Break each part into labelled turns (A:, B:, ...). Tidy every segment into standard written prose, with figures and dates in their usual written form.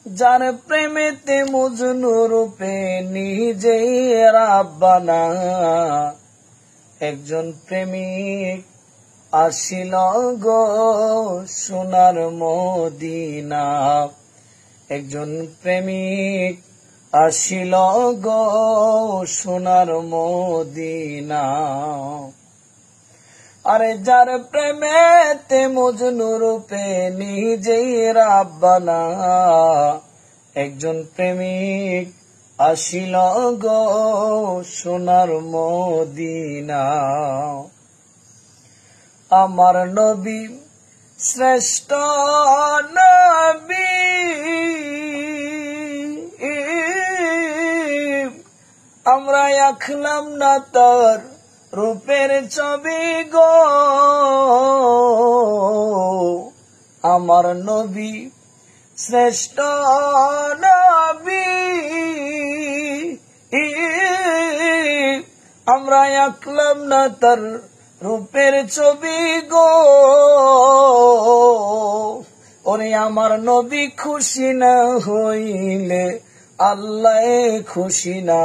A: যার প্রেমেতে মজনু রূপে নিজেই রাব্বানা। একজন প্রেমিক আসিল গো সোনার মদিনা। একজন প্রেমিক আসিল গো সোনার মদিনা। আরে যার প্রেমেতে মজনু রূপে নিজেই রাব্বানা। একজন প্রেমিক আসিল গো সোনার মদিনা। আমার নবী শ্রেষ্ঠ নবী, আমরা আঁকলাম না তার রূপের ছবি গো। আমার নবী শ্রেষ্ঠ নবী, আমরা আঁকলাম না তার রূপের ছবি গো। ওরে আমার নবী খুশি না হইলে আল্লাহ খুশি না।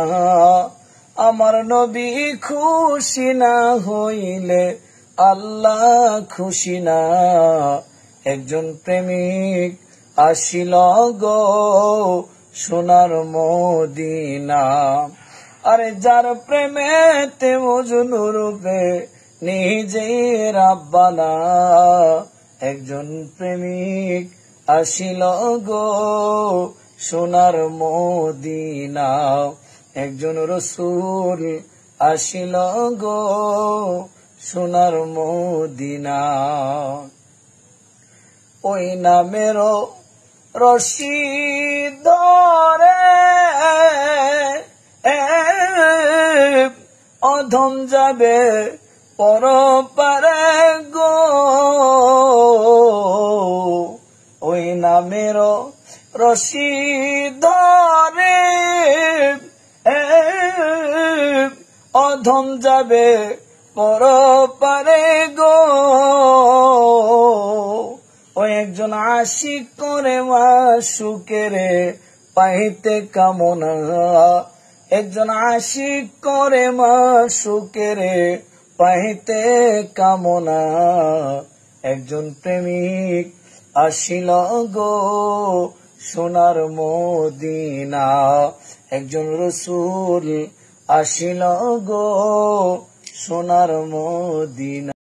A: আমার নবী খুশি না হইলে আল্লাহ খুশি না। একজন প্রেমিক আসিল গো সোনার মদিনা। আরে যার প্রেমেতে মজনু রূপে নিজেই রাব্বানা। একজন প্রেমিক আসিল গো সোনার মদিনা। একজন রসূল আসিল গো সোনার মদিনা। ওই নামেরও রশি ধরে অধম যাবে পরপারে গো। ওই নামেরও রশি ধরে অধম যাবে পরপারে গো। ও একজন আশিক করে মাশূকের পাইতে কামনা। একজন আশিক করে মাশূকের পাইতে কামনা। একজন প্রেমিক আসিল গো সোনার মদিনা। একজন রসূল আসিল গো সোনার মদিনা।